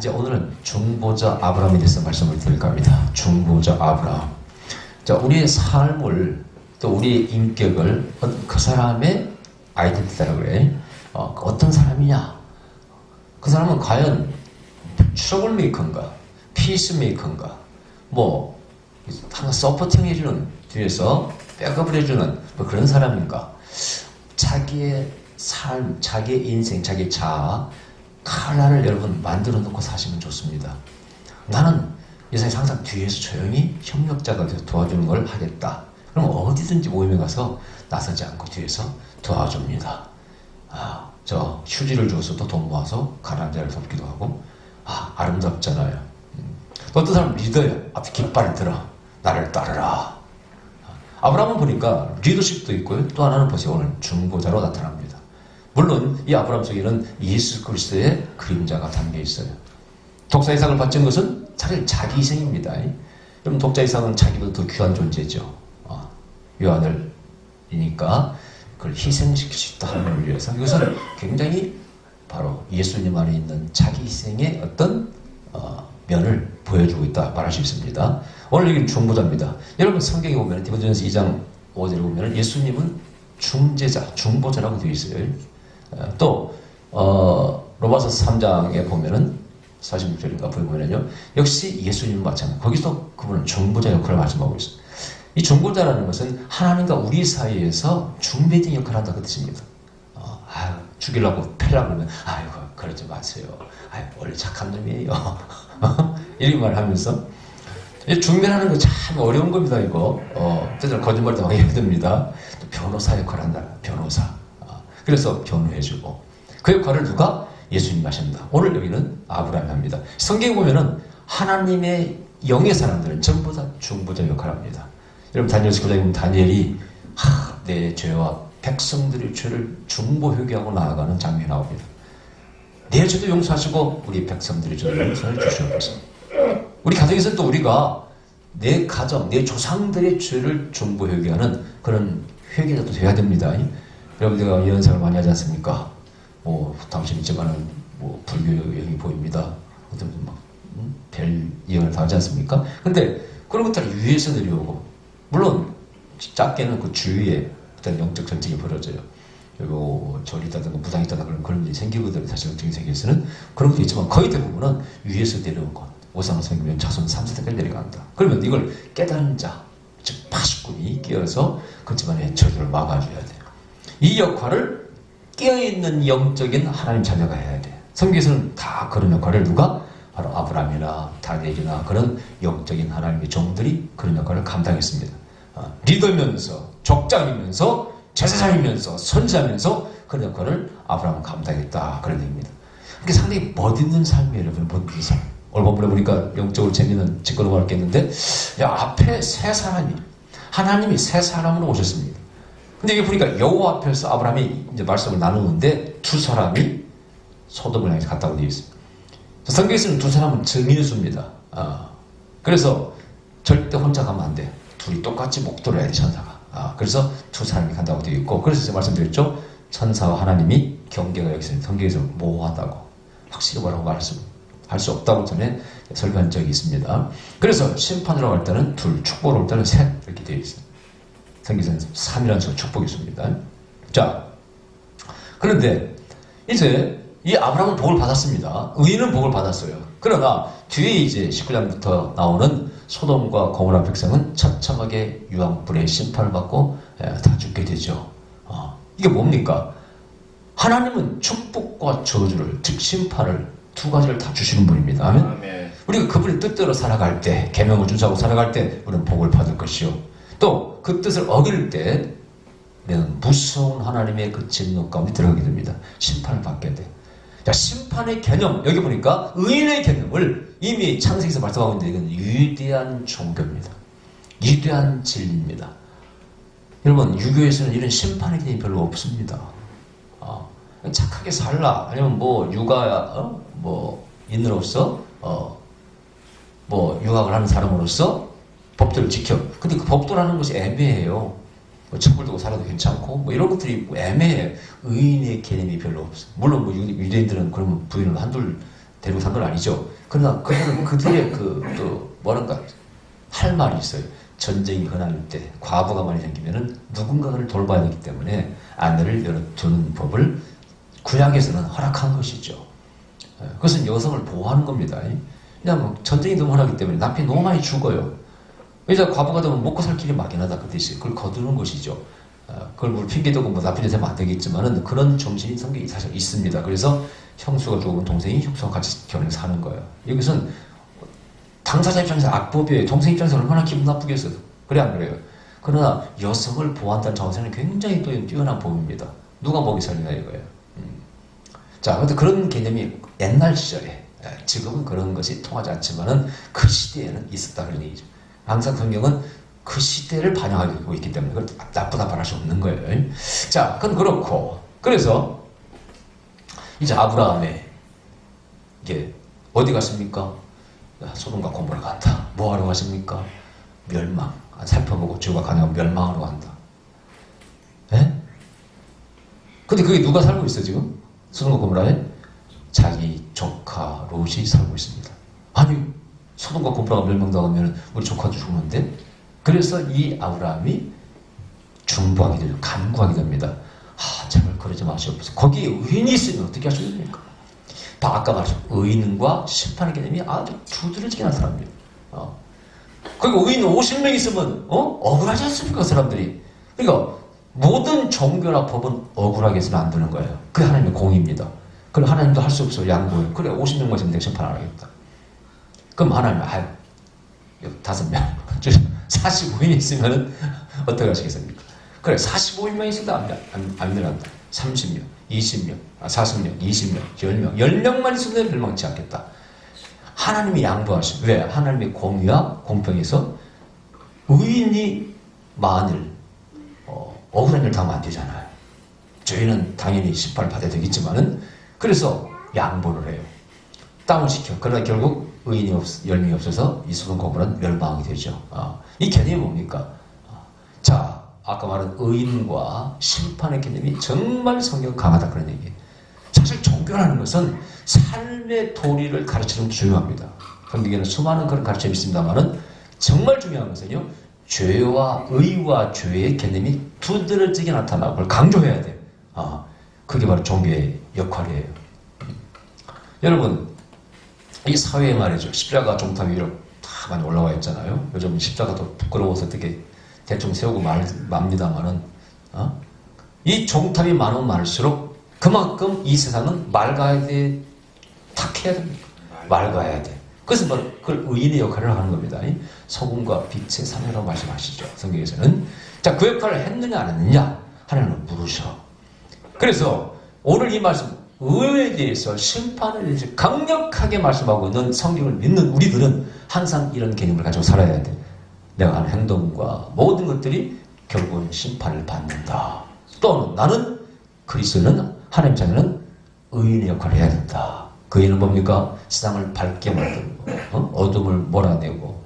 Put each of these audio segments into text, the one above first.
이제 오늘은 중보자 아브라함에 대해서 말씀을 드릴까 합니다. 중보자 아브라함. 자, 우리의 삶을 또 우리의 인격을 그 사람의 아이덴티티라고 그래. 어떤 사람이냐? 그 사람은 과연 트러블 메이커인가? 피스 메이커인가? 뭐 항상 서포팅 해주는, 뒤에서 백업을 해주는 뭐 그런 사람인가? 자기의 삶, 자기의 인생, 자기의 자아 하나를 여러분 만들어 놓고 사시면 좋습니다. 나는 이 세상에 항상 뒤에서 조용히 협력자가 돼서 도와주는 걸 하겠다. 그럼 어디든지 모임에 가서 나서지 않고 뒤에서 도와줍니다. 저 휴지를 주어서도 돈 모아서 가난한 자를 돕기도 하고, 아름답잖아요. 또 어떤 사람은 리더야. 앞에 깃발을 들어 나를 따르라. 아브라함은 보니까 리더십도 있고요. 또 하나는 보세요. 오늘 중보자로 나타납니다. 물론 이 아브라함 속에는 예수 그리스도의 그림자가 담겨 있어요. 독자 이상을 바친 것은 사실 자기 희생입니다. 그럼 독자 이상은 자기보다 더 귀한 존재죠. 유아들이니까 그걸 희생시킬 수 있다 하는 걸 위해서 이것은 굉장히 바로 예수님 안에 있는 자기 희생의 어떤 면을 보여주고 있다 말할 수 있습니다. 오늘 여기는 중보자입니다. 여러분 성경에 보면 디모데전서 2장 5절에 보면 예수님은 중재자, 중보자라고 되어 있어요. 또 로마서 3장에 보면은 46절인가 보면은요, 역시 예수님은 마찬가지. 거기서 그분은 중보자 역할을 말씀하고 있어요. 이 중보자라는 것은 하나님과 우리 사이에서 중매진 역할을 한다 그 뜻입니다. 죽이려고 패려고 그러면 아이고 그러지 마세요. 원래 착한 놈이에요. 이런 말을 하면서 중매라는 거 참 어려운 겁니다. 이거 때때로 거짓말도 많이 해야 됩니다. 또 변호사 역할을 한다. 변호사. 그래서 변호해주고 그 역할을 누가? 예수님이 하십니다. 오늘 여기는 아브라함이 합니다. 성경에 보면은 하나님의 영의 사람들은 전부 다 중보자 역할을 합니다. 여러분 다니엘서 9장에 보면 다니엘이 내 죄와 백성들의 죄를 중보 회개하고 나아가는 장면이 나옵니다. 내 죄도 용서하시고 우리 백성들의 죄를 용서해 주시옵소서. 우리 가정에서 또 우리가 내 가정, 내 조상들의 죄를 중보 회개하는 그런 회개자도 돼야 됩니다. 여러분 제가 예언상을 많이 하지 않습니까? 당신이 집안은 불교형이 보입니다. 어떤 별 예언을 다 하지 않습니까? 근데 그런 것들이 위에서 내려오고, 물론 작게는 그 주위에 어떤 영적 전쟁이 벌어져요. 그리고 절이 있다든가 무당이 있다든가 그런 일이 생기거든요. 사실 영적인 세계에서는 그런 것도 있지만 거의 대부분은 위에서 내려온 것. 오상을 생기면 자손 3세대까지 내려간다. 그러면 이걸 깨달은 자, 즉 파수꾼이 끼어서 그 집안의 저주를 막아줘야 돼요. 이 역할을 깨어있는 영적인 하나님 자녀가 해야 돼요. 성경에서는 다 그런 역할을 누가? 바로 아브라함이나 다니엘이나 그런 영적인 하나님의 종들이 그런 역할을 감당했습니다. 리더면서, 족장이면서, 제사장이면서, 선지자면서 그런 역할을 아브라함은 감당했다. 그런 얘기입니다. 그게 상당히 멋있는 삶이에요, 여러분. 멋있는 삶. 오늘 본문에 보니까 영적으로 재미있는 짚고 넘어가겠는데, 앞에 세 사람이, 하나님이 세 사람으로 오셨습니다. 근데 여기 보니까 여호와 앞에서 아브라함이 이제 말씀을 나누는데 두 사람이 소돔을 향해서 갔다고 되어 있습니다. 성경에서는 두 사람은 증인수입니다. 그래서 절대 혼자 가면 안 돼. 둘이 똑같이 목도를 해야 돼, 천사가. 그래서 두 사람이 간다고 되어 있고, 그래서 제가 말씀드렸죠. 천사와 하나님이 경계가 여기 있습니다. 성경에서 모호하다고. 확실히 뭐라고 할 수 없다고 전에 설교한 적이 있습니다. 그래서 심판으로 갈 때는 둘, 축복으로 갈 때는 셋, 이렇게 되어 있습니다. 성경에서는 3이라는 축복이 있습니다. 자, 그런데 이제 이 아브라함은 복을 받았습니다. 의인은 복을 받았어요. 그러나 뒤에 이제 19장부터 나오는 소돔과 고모라 백성은 처참하게 유황불의 심판을 받고 다 죽게 되죠. 이게 뭡니까? 하나님은 축복과 저주를, 즉 심판을 두 가지를 다 주시는 분입니다. 아멘. 우리가 그분의 뜻대로 살아갈 때, 계명을 준수하고 살아갈 때 우리는 복을 받을 것이요. 또 그 뜻을 어길 때 우리는 무서운 하나님의 그 진노 가운데 들어가게 됩니다. 심판을 받게 돼. 자, 심판의 개념, 여기 보니까 의인의 개념을 이미 창세기에서 말씀하고 있는데 이건 위대한 종교입니다. 위대한 진리입니다. 여러분, 유교에서는 이런 심판의 개념이 별로 없습니다. 착하게 살라, 아니면 육아, 인으로서, 유학을 하는 사람으로서 법들을 지켜. 근데 그 법도라는 것이 애매해요. 촛불 두고 살아도 괜찮고, 이런 것들이 있고 애매해. 의인의 개념이 별로 없어. 물론 유대인들은 그러면 부인을 한둘 데리고 산 건 아니죠. 그러나 그들은 그들의 뭐랄까, 할 말이 있어요. 전쟁이 흔할 때, 과부가 많이 생기면은 누군가를 돌봐야 되기 때문에 아내를 열어두는 법을 구약에서는 허락한 것이죠. 그것은 여성을 보호하는 겁니다. 그냥 전쟁이 너무 흔하기 때문에 남편이 너무 많이 죽어요. 이제 과부가 되면 먹고 살 길이 막연하다 그 뜻이 그걸 거두는 것이죠. 그걸 뭐 핑계대고 뭐 나쁜 일 되면 안 되겠지만은 그런 정신이 성경에 사실 있습니다. 그래서 형수가 죽으면 동생이 형수와 같이 결혼해서 사는 거예요. 이것은 당사자 입장에서 악법이에요. 동생 입장에서 얼마나 기분 나쁘겠어요. 그래 안 그래요? 그러나 여성을 보호한다는 정세는 굉장히 또 뛰어난 법입니다. 누가 먹이 살리나 이거예요. 자, 근데 그런 개념이 옛날 시절에, 지금은 그런 것이 통하지 않지만은 그 시대에는 있었다 그런 얘기죠. 항상 성경은 그 시대를 반영하고 있기 때문에 그걸 나쁘다 말할 수 없는 거예요. 자, 그건 그렇고, 그래서 이제 아브라함의 이게 어디 갔습니까? 소돔과 고모라 간다. 뭐 하러 가십니까? 멸망. 살펴보고 죄가 가능하면 멸망하러 간다. 예? 근데 그게 누가 살고 있어 지금? 소돔과 고모라에? 자기 조카 롯이 살고 있습니다. 아니 소돔과 고모라가 멸망당하면 우리 조카도 죽는데? 그래서 이 아브라함이 중보하게 되죠. 간구하게 됩니다. 제발 그러지 마시옵소서. 거기에 의인이 있으면 어떻게 하시겠습니까? 아까 말했죠. 의인과 심판의 개념이 아주 두드러지게 나타납니다. 그리고 의인 50명 있으면 억울하지 않습니까? 그 사람들이. 그러니까 모든 종교나 법은 억울하게 해서는 안 되는 거예요. 그게 하나님의 공의입니다. 그럼 하나님도 할 수 없어요. 양보해요. 그래 50명만 있으면 내가 심판 안 하겠다. 그럼 하나님은 5명 45인 있으면 어떻게 하시겠습니까? 그래 45인만 있어도 안 늘어난다. 30명, 20명, 40명, 20명, 10명 10명만 있어도 멸망치 않겠다. 하나님이 양보하시고 왜? 하나님의 공의와 공평에서 의인이 만일 억울한 일 당하면 안 되잖아요. 죄인은 당연히 심판을 받아야 되겠지만은 그래서 양보를 해요. 다운시켜. 그러나 결국 의인이 10명이 없어서 이 소돔 고모라는 멸망이 되죠. 이 개념이 뭡니까? 자, 아까 말한 의인과 심판의 개념이 정말 성경 강하다 그런 얘기예요. 사실 종교라는 것은 삶의 도리를 가르치는 게 중요합니다. 성경에는 수많은 그런 가르침이 있습니다만은 정말 중요한 것은요. 죄와 의와 죄의 개념이 두드러지게 나타나고 그걸 강조해야 돼요. 그게 바로 종교의 역할이에요. 여러분 이 사회에 말이죠. 십자가 종탑 위로 다 많이 올라와 있잖아요. 요즘 십자가도 부끄러워서 어떻게 대충 세우고 맙니다만은 이 종탑이 많으면 많을수록 그만큼 이 세상은 맑아야 돼. 탁해야 됩니까? 맑아야 돼. 그래서 바로 그걸 의인의 역할을 하는 겁니다. 소금과 빛의 사회라고 말씀하시죠. 성경에서는. 자, 그 역할을 했느냐 안 했느냐 하나님은 물으셔. 그래서 오늘 이 말씀 의에 대해서 심판에 대해서 강력하게 말씀하고 있는 성경을 믿는 우리들은 항상 이런 개념을 가지고 살아야 돼. 내가 하는 행동과 모든 것들이 결국은 심판을 받는다. 또는 나는 그리스도는 하나님 자녀는 의인의 역할을 해야 된다. 그 의인은 뭡니까? 세상을 밝게 만들고 어둠을 몰아내고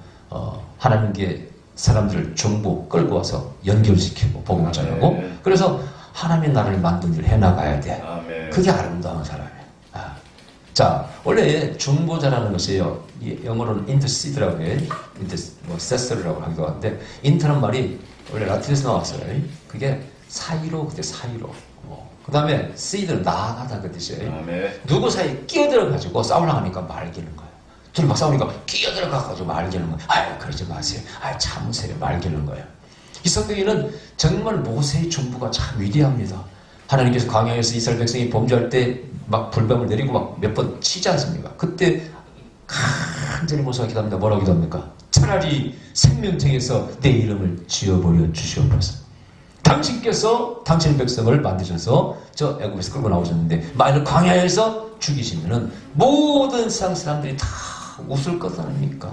하나님께 사람들을 정보 끌고 와서 연결시키고 복음을 전하고 그래서 하나님의 나라를 만든 일을 해나가야 돼. 그게 아름다운 사람이에요. 자, 원래 중보자라는 것이요. 영어로는 intercede라고 해요. intercessor라고 하기도 하는데 inter는 말이 원래 라틴에서 나왔어요. 그게 사이로, 그때 사이로. 그 다음에 seed는 나아가다 그 뜻이에요. 누구 사이에 끼어들어가지고 싸우려고 하니까 말기는 거예요. 둘이 막 싸우니까 끼어들어가가지고 말기는 거예요. 그러지 마세요. 참으세요. 말기는 거예요. 이 성경에는 정말 모세의 중보가 참 위대합니다. 하나님께서 광야에서 이스라엘 백성이 범죄할 때 막 불뱀을 내리고 막 몇 번 치지 않습니까? 그때 간절히 모세가 기도합니다. 뭐라고 기도합니까? 차라리 생명책에서 내 이름을 지어버려 주시옵소서. 당신께서 당신의 백성을 만드셔서 저 애굽에서 끌고 나오셨는데 만일 광야에서 죽이시면은 모든 세상 사람들이 다 웃을 것 아닙니까?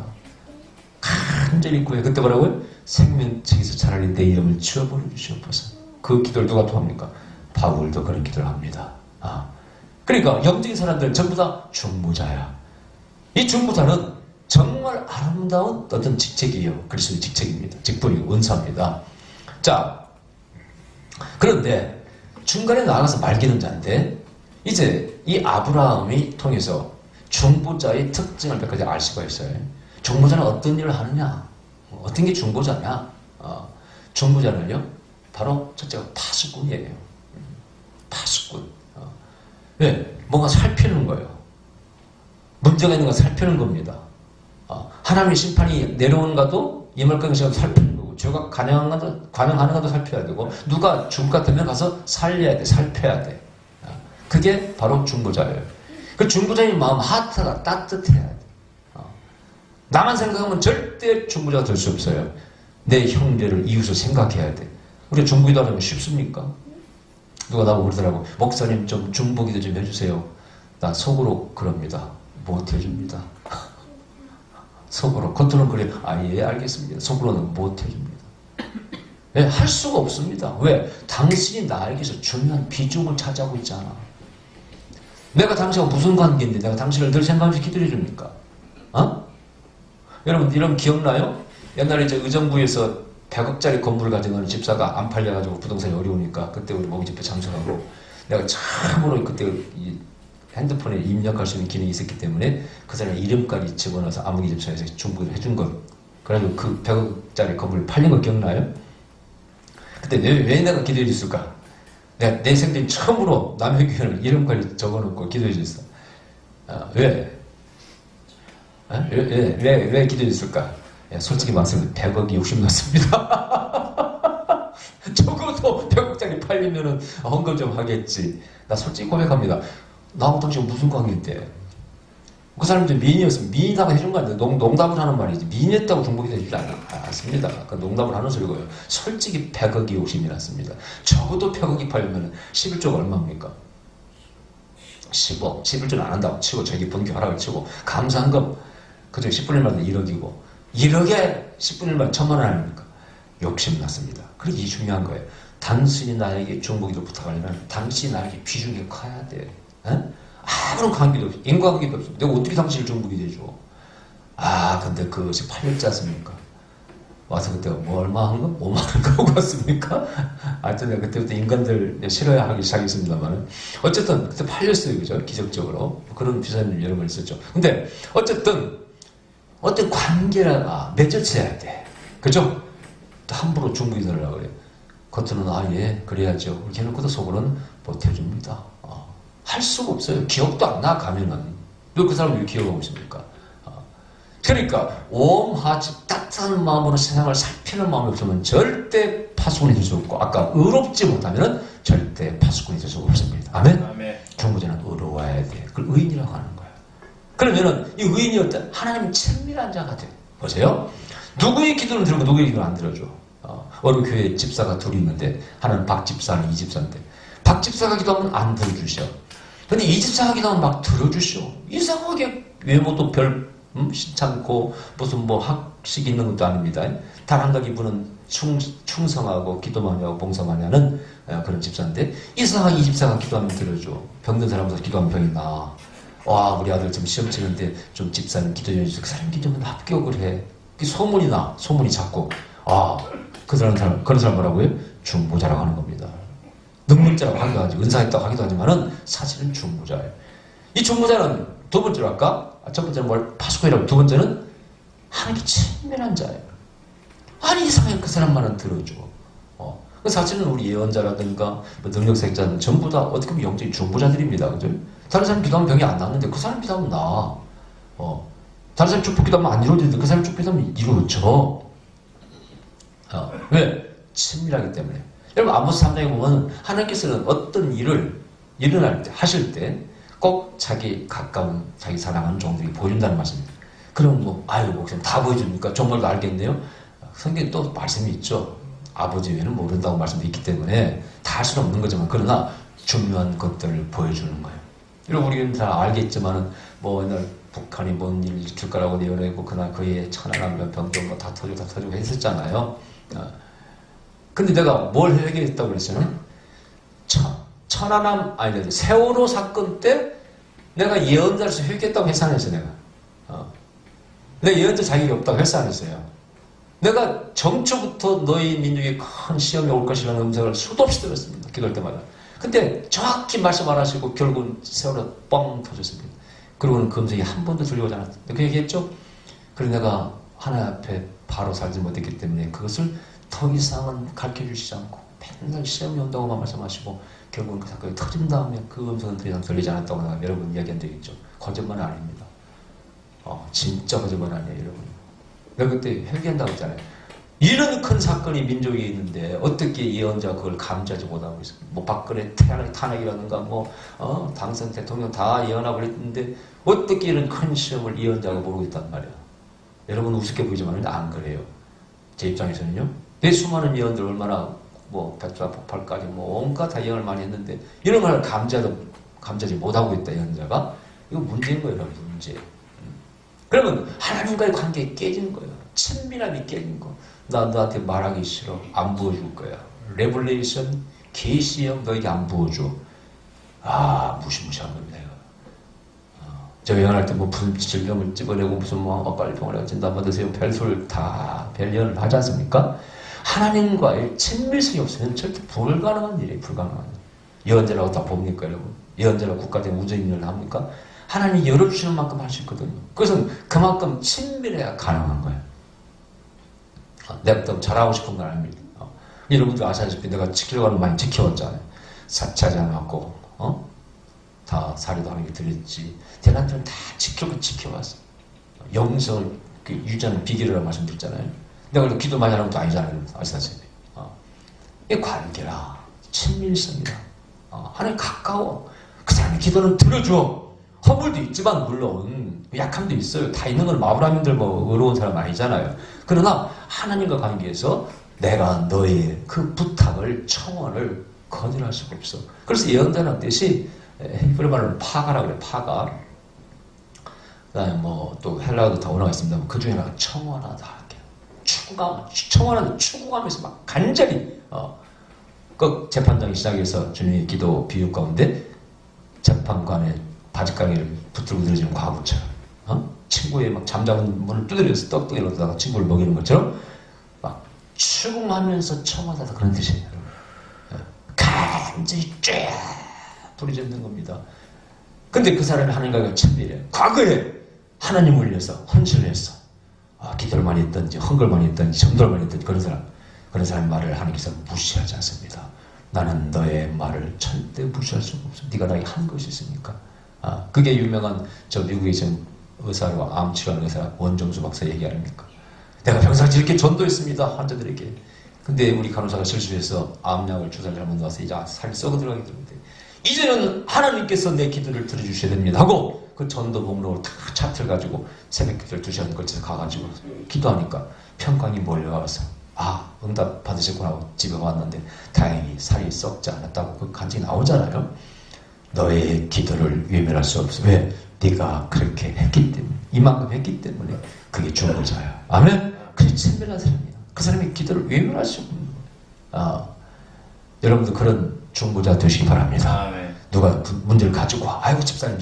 간절히 구해. 그때 뭐라고요? 생명책에서 차라리 내 이름을 지어버려 주시옵소서. 그 기도를 누가 또 합니까? 바울도 그런 기도를 합니다. 그러니까 영적인 사람들은 전부 다 중보자야. 이 중보자는 정말 아름다운 어떤 직책이에요. 그리스도의 직책입니다. 직분이고 은사입니다. 자, 그런데 중간에 나가서 말기는 자인데 이제 이 아브라함이 통해서 중보자의 특징을 몇 가지 알 수가 있어요. 중보자는 어떤 일을 하느냐? 어떤 게 중보자냐? 중보자는요, 바로 첫째가 파수꾼이에요. 파수꾼. 왜? 뭔가 살피는 거예요. 문제가 있는 거 살피는 겁니다. 하나님의 심판이 내려오는가도 임할 것인가 살피는 거고, 죄가 관영하는가도 살펴야 되고, 누가 죽을 것 같으면 가서 살려야 돼, 살펴야 돼. 그게 바로 중보자예요. 그 중보자의 마음, 하트가 따뜻해야 돼. 나만 생각하면 절대 중보자가 될 수 없어요. 내 형제를, 이웃을 생각해야 돼. 우리가 중보기도 하면 쉽습니까? 누가 나보고 그러더라고. 목사님 좀 중보기도 좀 해주세요. 나 속으로 그럽니다. 못 해줍니다. 속으로. 겉으로는 그래. 예, 알겠습니다. 속으로는 못 해줍니다. 네, 할 수가 없습니다. 왜? 당신이 나에게서 중요한 비중을 차지하고 있잖아. 내가 당신과 무슨 관계인데 내가 당신을 늘 생각하면서 기도해 줍니까? 여러분, 이런 기억나요? 옛날에 이제 의정부에서 100억짜리 건물을 가져가는 집사가 안 팔려가지고 부동산이 어려우니까 그때 우리 모기집회 참석하고 내가 참으로 그때 이 핸드폰에 입력할 수 있는 기능이 있었기 때문에 그 사람의 이름까지 집어넣어서 아무기 집사에서 중보를 해준 것. 그래가지고 그 100억짜리 건물 팔린 거 기억나요? 그때 왜 내가 기도해 줬을까? 내가 내 생전 처음으로 남의 교회를 이름까지 적어놓고 기도해 줬어. 왜? 왜 기도해 줬을까? 솔직히 말씀드리면 100억이 욕심 났습니다. 적어도 100억짜리 팔리면은 헌금 좀 하겠지. 나 솔직히 고백합니다. 나하고 당신 무슨 관계인데? 그 사람이 좀 미인이었으면 미인이라고 해준 거 아니에요. 농담을 하는 말이지. 미인이었다고 중복이 되지 않습니다. 그 농담을 하는 소리고요. 솔직히 100억이 욕심이 났습니다. 적어도 100억이 팔리면 11조가 얼마입니까? 10억. 11조는 안 한다고 치고 저기 분교하라고 치고 감사한금 그중 10분의 1만 1억이고 1억에 10분의 1만 1000만 원 아닙니까? 욕심 났습니다. 그게 이 중요한 거예요. 당신이 나에게 중보기도 부탁하려면 당신이 나에게 비중이 커야 돼. 아무런 관계도 없어. 인과관계도 없어. 내가 어떻게 당신을 중보기도 해줘? 근데 그것이 팔렸지 않습니까? 와서 그때 뭐 얼마 한 거? 5만 원 갖고 갔습니까? 하여튼 내가 그때부터 인간들 싫어하기 시작했습니다만 어쨌든 그때 팔렸어요. 그죠? 기적적으로. 그런 비싼 일 여러 번 있었죠. 근데 어쨌든 어떤 관계가 맺어져야 돼. 그죠? 또 함부로 중보기도를 하려고 그래. 겉으로는 예 그래야죠. 이렇게 해놓고도 속으로는 못 해줍니다. 할 수가 없어요. 기억도 안 나 가면은. 왜 그 사람을 왜 기억하고 있습니까? 그러니까 옴하집 따뜻한 마음으로 세상을 살피는 마음이 없으면 절대 파수꾼이 될 수 없고 아까 의롭지 못하면 절대 파수꾼이 될 수 없습니다. 아멘? 아멘. 중보자는 의로워야 돼. 그걸 의인이라고 하는 거야. 그러면은 이 의인이 어떤 하나님 친밀한 자가 돼. 보세요. 누구의 기도는 들고 누구의 기도는 안 들어줘. 어느 교회에 집사가 둘이 있는데 하나는 박 집사, 하나는 이 집사인데 박 집사가 기도하면 안 들어주셔. 근데 이 집사가 기도하면 막 들어주셔. 이상하게 외모도 별 신찮고 무슨 뭐 학식 있는 것도 아닙니다. 단 한 가지 이분은 충성하고 기도 많이 하고 봉사 많이 하는 그런 집사인데 이상하게 이 집사가 기도하면 들어줘. 병든 사람한테 기도하면 병이 나. 와 우리 아들 좀 시험 치는데 좀 집사님 기도해 주세요. 그 사람 기도하면 합격을 해. 소문이 나. 소문이 자꾸. 그런 사람 뭐라고요? 중보자라고 하는 겁니다. 능력자라고 하기도 하지, 은사했다고 하기도 하지만은 사실은 중보자예요. 이 중보자는 두 번째로 할까? 첫 번째는 파수꾼이라고, 두 번째는 하나님께 친밀한 자예요. 아니 이상하게 그 사람만은 들어줘. 사실은 우리 예언자라든가 능력자는 전부 다 어떻게 보면 영적인 중보자들입니다. 그죠? 다른 사람 기도하면 병이 안 낫는데 그 사람 기도하면 나. 다른 사람 축복 기도하면 안 이루어지는데 그 사람 축복 기도하면 이루어져. 왜? 친밀하기 때문에. 여러분 아모스 3장에 보면 하나님께서는 어떤 일을 일어날 때 하실 때 꼭 자기 가까운 자기 사랑하는 종들이 보여준다는 말씀입니다. 그럼 목사님 다 보여줍니까? 정말로 알겠네요. 성경에 또 말씀이 있죠. 아버지 외에는 모른다고 말씀도 있기 때문에 다 할 수는 없는 거지만 그러나 중요한 것들을 보여주는 거예요. 여러분 우리는 다 알겠지만은 옛날 북한이 뭔 일 일으킬 거라고 예언했고 그날 그의 천안함 병든 거 다 터지고 했었잖아요. 근데 내가 뭘 회개했다고 그랬어요? 천안함 세월호 사건 때 내가 예언자로서 회개했다고 했어 안 했어요? 내가 예언자 자격이 없다고 했어 안 했어요? 내가 정초부터 너희 민족이 큰 시험이 올 것이라는 음성을 수도 없이 들었습니다. 기도할 때마다. 근데 정확히 말씀 안 하시고 결국은 세월호 뻥 터졌습니다. 그리고는 그 음성이 한 번도 들려오지 않았다. 그 얘기했죠? 그래서 내가 하나님 앞에 바로 살지 못했기 때문에 그것을 더 이상은 가르쳐주시지 않고 맨날 시험이 온다고만 말씀하시고 결국은 그 사건이 터진 다음에 그 음성은 더 이상 들리지 않았다고 내가 여러 번 이야기한 적이 있죠. 거짓말은 아닙니다. 진짜 거짓말 아니에요, 여러분. 내가 그때 회개한다고 했잖아요. 이런 큰 사건이 민족에 있는데 어떻게 예언자가 그걸 감지하지 못하고 있어요. 뭐 박근혜 탄핵이라든가 당선 대통령 다 예언하고 그랬는데 어떻게 이런 큰 시험을 예언자가 모르고 있단 말이야. 여러분 우습게 보이지만 안 그래요. 제 입장에서는요. 내 수많은 예언들 얼마나 백두산 폭발까지 온갖 다 예언을 많이 했는데 이런 걸 감지하지 못하고 있다 예언자가. 이거 문제인 거예요, 여러분. 문제. 그러면 하나님과의 관계가 깨지는 거예요. 친밀함이 깨진 거. 나 너한테 말하기 싫어. 안 부어줄 거야. 레블레이션, 계시형 너에게 안 부어줘. 무시무시한 겁니다. 저 예언할 때 무슨 질병을 집어내고 무슨 빨리병을 진단 받으세요. 별소를 다 예언을 하지 않습니까? 하나님과의 친밀성이 없으면 절대 불가능한 일이에요. 불가능한 일. 예언자라고 다 봅니까, 여러분? 예언자라고 국가대행 우주인을 합니까? 하나님이 열어주시는 만큼 할 수 있거든요. 그것은 그만큼 친밀해야 가능한 거예요. 내가 또 잘하고 싶은 건 아닙니다. 여러분들 아시다시피 내가 지키려고 하는 거 많이 지켜왔잖아요. 사치하지 않았고, 다 사례도 하는 게 들렸지. 대난들은 다 지켜왔어. 영성을 유지하는 비결이라고 말씀드렸잖아요. 내가 그래도 기도 많이 하는 것도 아니잖아요. 아시다시피. 이게 관계라, 친밀성이라. 하나님 가까워. 그 사람의 기도는 들어줘. 허물도 있지만 물론 약함도 있어요. 다 있는 건 마브라민들 어려운 사람 아니잖아요. 그러나 하나님과 관계에서 내가 너의 그 부탁을 청원을 거절할 수가 없어. 그래서 예언자는 뜻이 히브리 말로 파가라고 그래요. 파가. 그다음에 또 헬라어도 다 원어가 있습니다. 그 중에 하나가 청원하다. 청원하는 추구하면서 막 간절히 그 재판장이 시작해서 주님의 기도 비유 가운데 재판관의 바지가게를 붙들고 늘어지는 과부처럼 친구의 막 잠자는 문을 두드려서 떡떡이 넣다가 친구를 먹이는 것처럼 막 추궁하면서 청하다 그런 뜻이에요. 간절히 쫙 부르짖는 겁니다. 근데 그 사람이 하나님과 친밀해. 과거에 하나님을 위해서 헌신을 했어. 기도를 많이 했든지 헌걸 많이 했든지 전도를 많이 했든지 그런 사람 말을 하나님께서 무시하지 않습니다. 나는 너의 말을 절대 무시할 수가 없어. 네가 나에게 한 것이 있으니까. 그게 유명한 저 미국에 지금 의사로 암 치료하는 의사 원정수 박사 얘기 아닙니까? 내가 평상시 이렇게 전도했습니다. 환자들에게. 근데 우리 간호사가 실수해서 암약을 주사를 잘못 놔서 이제 살이 썩어 들어가게 되는데 이제는 하나님께서 내 기도를 들어주셔야 됩니다 하고 그 전도 목록을 탁 차트를 가지고 새벽 기도를 2시간 걸쳐서 가가지고 기도하니까 평강이 몰려와서 응답 받으셨구나 하고 집에 왔는데 다행히 살이 썩지 않았다고 그 간증이 나오잖아요. 너의 기도를 외면할 수 없어. 왜? 네가 그렇게 했기 때문에, 이만큼 했기 때문에 그게 중보자야. 아멘? 그게 친밀한 사람이야. 그 사람의 기도를 외면할 수 없는 거야. 여러분도 그런 중보자 되시기 바랍니다. 네. 누가 문제를 가지고 아이고 집사님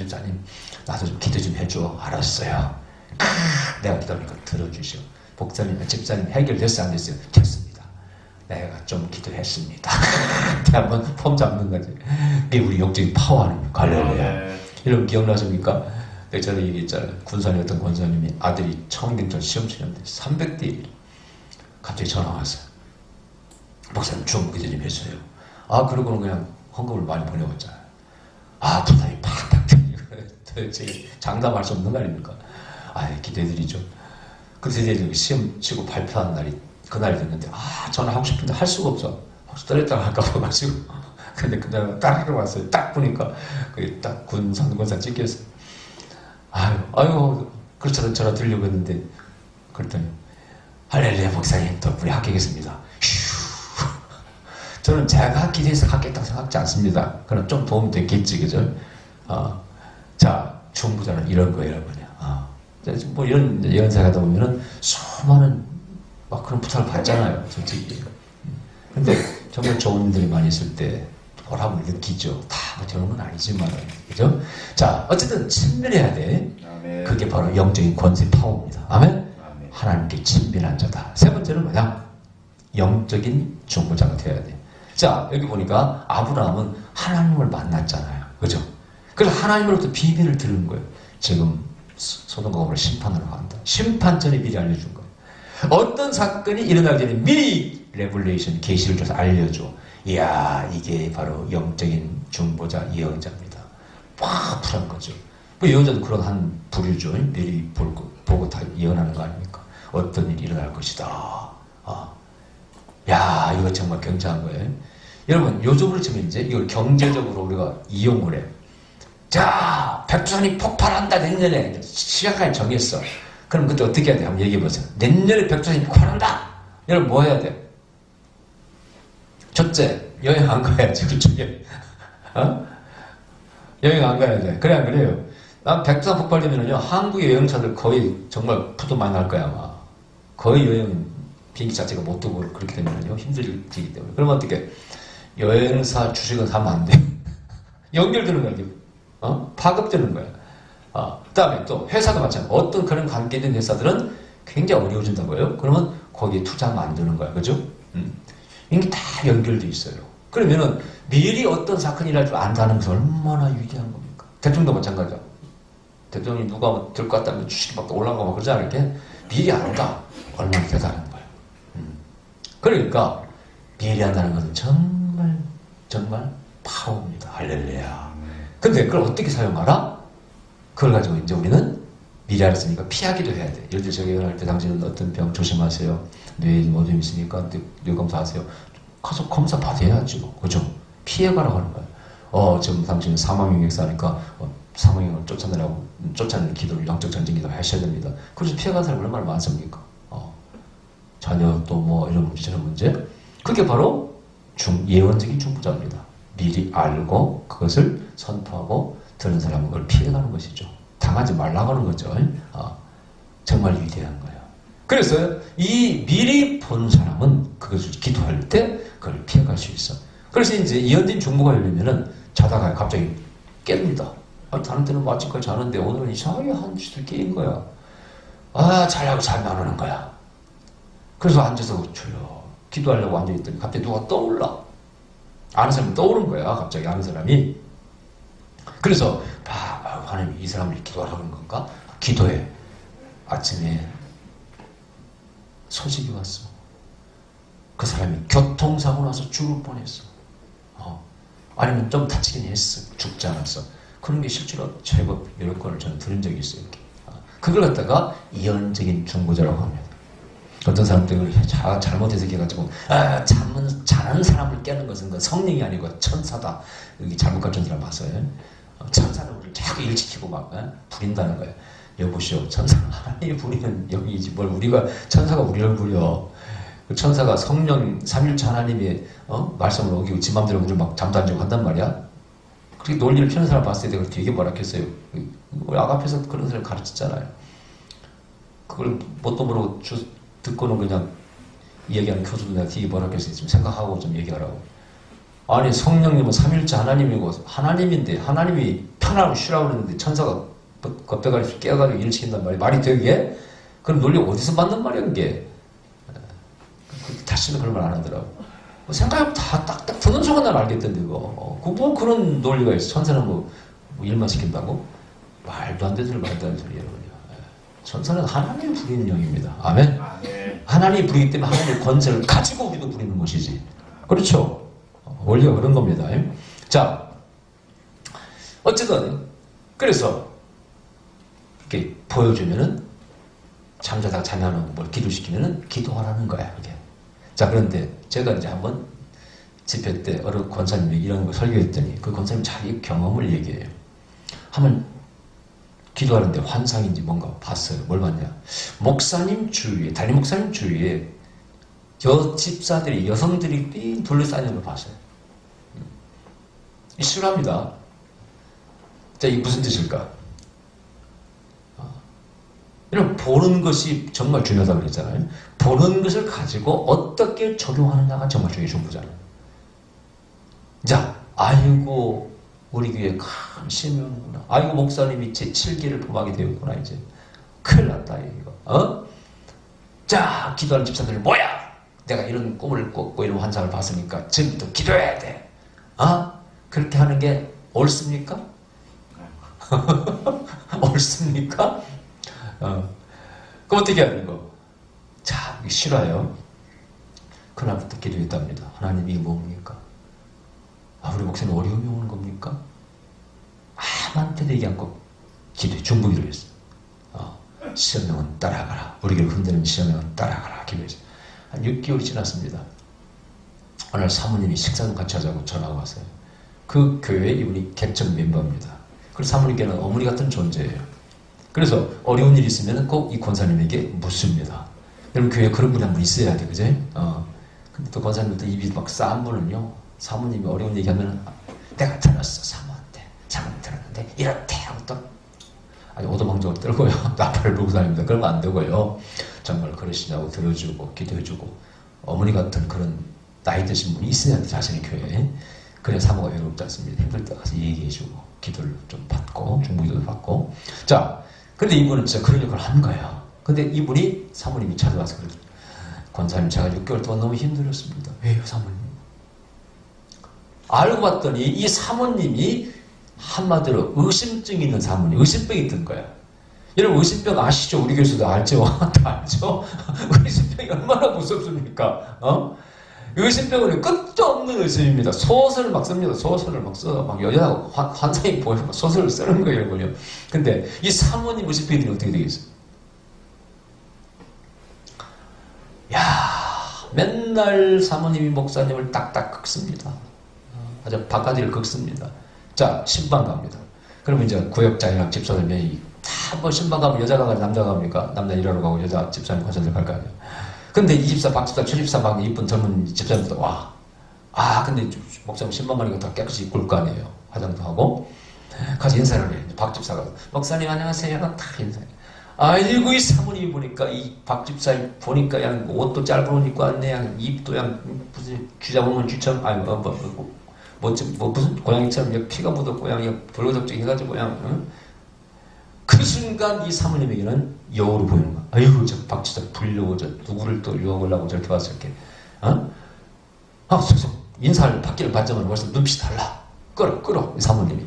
나도 좀 기도 좀 해줘. 알았어요. 내가 기도하니까 들어주셔. 목사님, 집사님 해결됐어요? 안 됐어요? 됐습니다. 내가 좀 기도했습니다. 한번 폼 잡는 거지. 이게 우리 영적인 파워 아닙니까? 할렐루야. 여러분 기억나십니까? 내가 전에 얘기했잖아요. 군산이었던 권사님이 아들이 청경전 시험 치는데 300대 1. 갑자기 전화 왔어요. 목사님 중보 기도 좀 해주세요. 그러고는 그냥 헌금을 많이 보내왔잖아요. 부담이 팍팍 도대체 장담할 수 없는 거 아닙니까? 기도해드리죠. 그래서 이제 시험 치고 발표하는 날이 그날이 됐는데 전화하고 싶은데 할 수가 없어. 혹시 떨렸다가 할까 봐가지고. 근데 그날 따르러 왔어요. 딱 보니까 딱 군산권사 찍혔어요. 그렇잖아 전화 드리려고 했는데 그랬더니 할렐루야 목사님 덕분에 합격했습니다. 저는 제가 기대해서 합격했다고 생각하지 않습니다. 그럼 좀 도움이 됐겠지, 그죠? 자, 중보자는 이런 거예요, 여러분이요. 이런 예언사 가다 보면은 수많은 막 그런 부탁을 받잖아요, 솔직히. 근데 정말 좋은 일들이 많이 있을 때 보람을 느끼죠. 다 되는 건 아니지만, 그죠? 자, 어쨌든 친밀해야 돼. 아멘. 그게 바로 영적인 권세 파워입니다. 아멘? 아멘. 하나님께 친밀한 자다. 세 번째는 뭐냐? 영적인 중보자가 되어야 돼. 자, 여기 보니까 아브라함은 하나님을 만났잖아요. 그죠? 그래서 하나님으로부터 비밀을 들은 거예요. 지금 소돔과 고모라 심판하러 간다. 심판 전에 미리 알려준 거예요. 어떤 사건이 일어나기 전에 미리 레블레이션 계시를 줘서 알려줘. 이야, 이게 바로 영적인 중보자 예언자입니다. 파풀한 거죠. 뭐 예언자도 그런 한 부류죠. 미리 보고 다 예언하는 거 아닙니까? 어떤 일이 일어날 것이다. 야, 이거 정말 굉장한 거예요. 여러분, 요즘으로 치면 이제 이걸 경제적으로 우리가 이용을 해. 자, 백두산이 폭발한다, 내년에. 시간까지 정했어. 그럼 그때 어떻게 해야 돼? 한번 얘기해보세요. 내년에 백두산이 폭발한다! 여러분, 뭐 해야 돼? 첫째, 여행 안 가야지, 그쪽에. 여행 안 가야 돼. 그래, 안 그래요? 난 백두산 폭발되면요, 한국의 여행사들 거의 정말 부도 많이 날 거야, 아마. 거의 여행, 비행기 자체가 못 뜨고 그렇게 되면요, 힘들기 때문에. 그러면 어떻게? 여행사 주식은 사면 안 돼. 연결되는 거야, 이게. 파급되는 거야. 그 다음에 또 회사도 마찬가지야. 어떤 그런 관계된 회사들은 굉장히 어려워진다고요. 그러면 거기에 투자하면 안 되는 거야. 그죠? 이게 다 연결돼 있어요. 그러면은 미리 어떤 사건이 날 줄 안다는 것은 얼마나 위대한 겁니까? 대통령도 마찬가지야. 대통령이 누가 될 것 같다면 주식이 막 올라가고 막 그러지 않을게? 미리 안다. 얼마나 대단한 거야. 그러니까 미리 안다는 것은 정말 파워입니다. 할렐루야. 근데 그걸 어떻게 사용하라? 그걸 가지고 이제 우리는 미리 알았으니까 피하기도 해야 돼. 예를 들어 제가 예언할 때 당신은 어떤 병 조심하세요. 뇌에 뭐 좀 있으니까 뇌 검사하세요. 가서 검사 받아야죠. 그죠? 피해가라고 하는 거예요. 지금 당신은 사망용액사니까 사망용을 쫓아내는 기도를 영적 전쟁 기도를 하셔야 됩니다. 그래서 피해간 사람이 얼마나 많습니까? 자녀 또 뭐 이런 문제 저런 문제. 그게 바로 예언적인 중보자입니다. 미리 알고 그것을 선포하고 들은 사람은 그걸 피해가는 것이죠. 당하지 말라고 하는 거죠. 정말 위대한 거예요. 그래서 이 미리 본 사람은 그것을 기도할 때 그걸 피해갈 수 있어. 그래서 이제 예언된 중보가 열리면은 자다가 갑자기 깹니다. 다른 때는 뭐 아침까지 자는데 오늘은 이상하게 한 시들 깨인 거야. 자려고 잠이 안 오는 거야. 그래서 앉아서 조용 기도하려고 앉아있더니 갑자기 누가 떠올라. 아는 사람이 떠오른 거야. 갑자기 아는 사람이. 그래서 하나님 이 사람을 기도하라는 건가? 기도해. 아침에 소식이 왔어. 그 사람이 교통사고 나서 죽을 뻔했어. 아니면 좀 다치긴 했어. 죽지 않았어. 그런 게 실제로 제법 여러 건을 저는 들은 적이 있어요. 이렇게. 그걸 갖다가 예언적인 중보자라고 합니다. 어떤 사람들이 잘못 해석해가지고 자는 사람을 깨는 것은 성령이 아니고 천사다. 여기 잘못 가르친 사람 봤어요. 천사는 우리를 자꾸 일시키고 막 부린다는 거예요. 여보시오, 천사는 하나님이 부리는 영이지 뭘 우리가 천사가 우리를 부려. 그 천사가 성령 삼일체 하나님의 말씀을 어기고 지 맘대로 우리를 막 잠도 안 자고 한단 말이야. 그렇게 논리를 펴는 사람 봤을 때 내가 되게 뭐라겠어요. 우리 아가페에서 그런 사람 가르쳤잖아요. 그걸 뭣도 모르고 듣고는 그냥 얘기하는 교수도 내가 되게 뭐라겠어요. 좀 생각하고 좀 얘기하라고. 아니 성령님은 삼일째 하나님이고 하나님인데 하나님이 편하고 쉬라고 그러는데 천사가 겁대가리 깨어가지고 일을 시킨단 말이야. 말이 되게? 그럼 논리 어디서 받는 말이야 그게? 다시는 그런 말 안 하더라고. 생각하면 다 딱딱 듣는 순간 난 알겠던데 이거. 뭐 그런 논리가 있어. 천사는 뭐 일만 시킨다고? 말도 안 되는 소리 말도 안 되는 소리 여러분요. 천사는 하나님이 부리는 영입니다. 아멘? 하나님이 부리기 때문에 하나님의 권세를 가지고 우리도 부리는 것이지. 그렇죠? 원리가 그런 겁니다. 자, 어쨌든 그래서 이렇게 보여주면은 잠자다가 잠이 안 오고 뭘 기도시키면은 기도하라는 거야. 이게. 자, 그런데 제가 이제 한번 집회 때 어느 권사님이 이런 거 설교했더니 그 권사님 자기 경험을 얘기해요. 한번 기도하는데 환상인지 뭔가 봤어요. 뭘 봤냐? 목사님 주위에, 담임 목사님 주위에 집사들이, 여성들이 삥 둘러싸이는 걸 봤어요. 실합니다. 자, 이게 무슨 뜻일까? 이런 보는 것이 정말 중요하다고 그랬잖아요. 보는 것을 가지고 어떻게 적용하느냐가 정말 중요하잖아요. 자, 아이고 우리 교회 큰 신명이구나. 아이고 목사님이 제 7기를 범하게 되었구나. 이제 큰일 났다 이거. 자, 기도하는 집사들 뭐야? 내가 이런 꿈을 꿨고 이런 환상을 봤으니까 지금부터 기도해야 돼. 그렇게 하는 게 옳습니까? 옳습니까? 그럼 어떻게 하는 거? 자, 이게 싫어요. 그날부터 기도했답니다. 하나님, 이게 뭡니까? 우리 목사님 어려움이 오는 겁니까? 아무한테도 얘기 않고 기도해. 중보기도 했어. 시험명은 따라가라. 우리 교회 흔드는 시험명은 따라가라. 기도했어. 한 6개월이 지났습니다. 어느 날 사모님이 식사좀 같이 하자고 전화가 왔어요. 그 교회에 이분이 개척 멤버입니다. 그래서 사모님께는 어머니 같은 존재예요. 그래서 어려운 일이 있으면 꼭 이 권사님에게 묻습니다. 여러분, 교회에 그런 분이 한 분 있어야 돼, 그제? 근데 또 권사님도 입이 막 싸한 분은요, 사모님이 어려운 얘기하면 내가 들었어, 사모한테. 사모님 들었는데 이렇대 하고 또 아주 오도방정을 떨고요. 나팔을 불고 다닙니다. 그러면 안 되고요. 정말 그러시냐고 들어주고 기도해주고 어머니 같은 그런 나이 드신 분이 있어야 돼, 자신의 교회에. 그래야 사모가 외롭지 않습니다. 힘들 때 가서 얘기해주고 기도를 좀 받고 중보기도를 받고. 자, 근데 이분은 진짜 그런 역할을 한 거예요. 근데 이분이 사모님이 찾아와서 그러죠. 권사님, 제가 6개월 동안 너무 힘들었습니다. 왜요, 사모님? 알고 봤더니 이 사모님이 한마디로 의심증이 있는 사모님, 의심병이 든 거야. 여러분, 의심병 아시죠? 우리 교수도 알죠? 다 알죠? 의심병이 얼마나 무섭습니까? 의심병은 끝도 없는 의심입니다. 소설을 막 씁니다. 소설을 막 써. 막 여자하고 환상이 보여서 소설을 쓰는 거예요, 이거요. 근데 이 사모님 의심병이 되면 어떻게 되겠어요? 야, 맨날 사모님이 목사님을 딱딱 긁습니다. 아주 바가지를 긁습니다. 자, 신방 갑니다. 그러면 이제 구역장이랑 집사들 명이 다 뭐 신방 가면 여자가 가지 남자가 갑니까? 남자 일하러 가고 여자 집사님 권사들 갈 거 아니에요. 근데 이 집사, 박 집사, 최 집사 막 이쁜 젊은 집사님들 와. 근데 목사님 신방 가니까 다 깨끗이 입고 올 거 아니에요. 화장도 하고. 가서 인사를 해. 박 집사가 목사님 안녕하세요. 다 인사해. 아이고, 이 사모님이 보니까 이 박 집사님 보니까 그냥 옷도 짧은 옷 입고 왔네. 그냥 입도 그냥 무슨 쥐 잡으면 쥐처럼 무슨 고양이처럼 피가 묻었고 그냥 불거적적 해가지고 그냥 그 순간 이 사모님에게는 여우로 보이는 거야. 아이고, 저 박 집사 불려고 저 누구를 또 유혹을 하고 저렇게 와서 이렇게 인사를 받기를 받자마자 벌써 눈빛이 달라. 끌어 이 사모님이.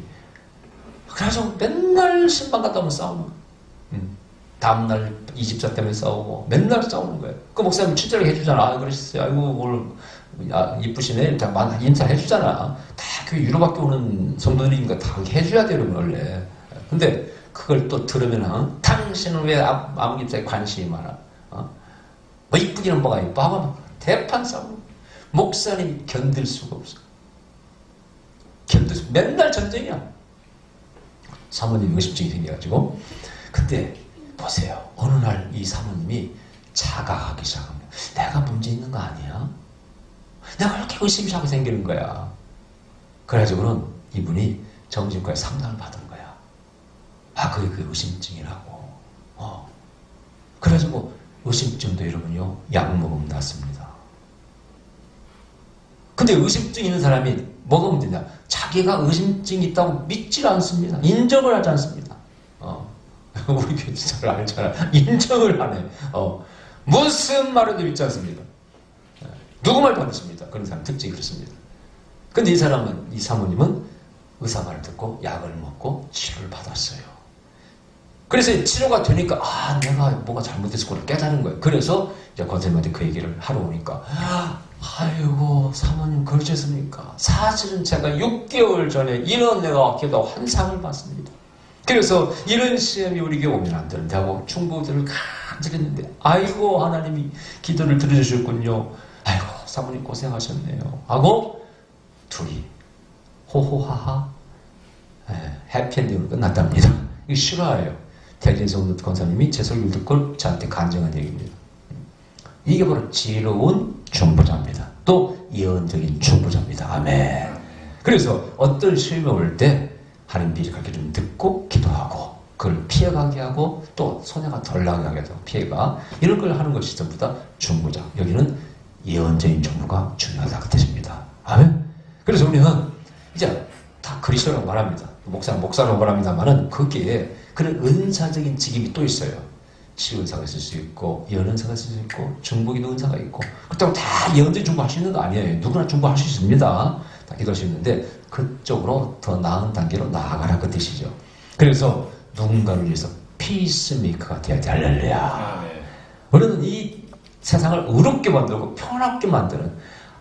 그래서 맨날 신방 갔다 오면 싸우는 거야. 다음날 이 집사 때문에 싸우고 맨날 싸우는 거예요. 그 목사님 친절하게 해주잖아. 그러셨어요. 아이고, 오늘 이쁘시네. 다 인사해주잖아. 다 그 유로밖에 오는 성도들이니까 다 해줘야 돼요, 원래. 근데 그걸 또 들으면 당신은 왜 아무 집사에 관심이 많아? 뭐 이쁘기는 뭐가 이뻐? 하고 대판 싸우고 목사님이 견딜 수가 없어. 맨날 전쟁이야. 사모님 의심증이 생겨가지고. 근데 보세요. 어느 날 이 사모님이 자각하기 시작합니다. 내가 문제 있는 거 아니야? 내가 이렇게 의심이 자꾸 생기는 거야. 그래가지고는 이분이 정신과에 상담을 받은 거야. 그게 그 의심증이라고. 그래가지고 의심증도 여러분요, 약 먹으면 낫습니다. 근데 의심증 있는 사람이 먹으면 되냐? 자기가 의심증이 있다고 믿질 않습니다. 인정을 하지 않습니다. 우리 교회 잘 알잖아. 인정을 안 해. 무슨 말을 믿지 않습니다. 누구 말도 안 듣습니다. 그런 사람 특징이 그렇습니다. 근데 이 사모님은 의사 말을 듣고 약을 먹고 치료를 받았어요. 그래서 치료가 되니까 내가 뭐가 잘못됐을 깨달은 거예요. 그래서 이제 권사님한테 그 얘기를 하러 오니까 아이고, 사모님 그러셨습니까? 사실은 제가 6개월 전에 이런 내가 기도 환상을 봤습니다. 그래서 이런 시험이 우리 교회 오면 안 되는데 하고 충고들을 간절했는데 아이고, 하나님이 기도를 들어주셨군요. 아이고, 사모님 고생하셨네요 하고 둘이 호호하하 해피엔딩으로 끝났답니다. 이거 실화예요. 대리에서 권사님이 제 설교를 듣고 저한테 간증한 얘기입니다. 이게 바로 지혜로운 중보자입니다. 또 예언적인 중보자입니다. 아멘. 그래서 어떤 시험이 올 때 하나님 미리 가르쳐 좀 듣고 기도하고 그걸 피해가게 하고 또 손해가 덜 나게 하게 하고 피해가 이런 걸 하는 것이 전부 다 중보자. 여기는 예언적인 중보가 중요하다 그 뜻입니다. 아멘. 그래서 우리는 이제 다 그리스도라고 말합니다. 목사라고 말합니다만은 거기에 그런 은사적인 직임이 또 있어요. 치유은사가 있을 수 있고 예언은사가 있을 수 있고 중보기도 은사가 있고 그렇다고 다 예언적인 중보할 수 있는 거 아니에요. 누구나 중보할 수 있습니다. 다 기도할 수 있는데 그쪽으로 더 나은 단계로 나아가라 그 뜻이죠. 그래서 누군가를 위해서 피스메이커가 되어야 돼. 할렐루야. 네. 우리는 이 세상을 의롭게 만들고 평안하게 만드는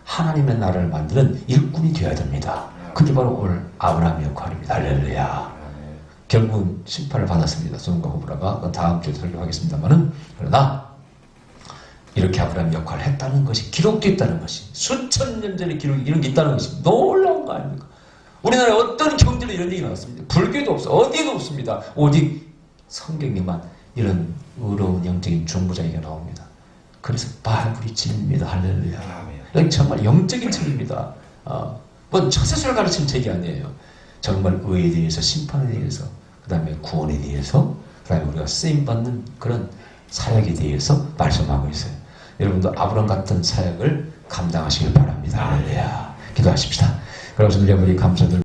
하나님의 나라를 만드는 일꾼이 되어야 됩니다. 그게 바로 오늘 아브라함의 역할입니다. 할렐루야. 결국은 심판을 받았습니다. 소돔과 고모라가 다음 주에 설교하겠습니다만은, 그러나 이렇게 아브라함의 역할을 했다는 것이 기록되어 있다는 것이, 수천 년 전에 기록이 이런 게 있다는 것이 놀라운 거 아닙니까? 우리나라에 어떤 경제로 이런 얘기 나왔습니다. 불교도 없어. 어디도 없습니다. 오직 성경에만 이런 의로운 영적인 중보자에게 나옵니다. 그래서 바이블이 진리입니다. 할렐루야. 여기 정말 영적인 책입니다. 뭐 처세술 가르치는 책이 아니에요. 정말 의에 대해서, 심판에 대해서, 그 다음에 구원에 대해서, 그 다음에 우리가 쓰임받는 그런 사역에 대해서 말씀하고 있어요. 여러분도 아브라함 같은 사역을 감당하시길 바랍니다. 할렐루야. 기도하십시다. 그래서 우리 아버지 감사드립니다.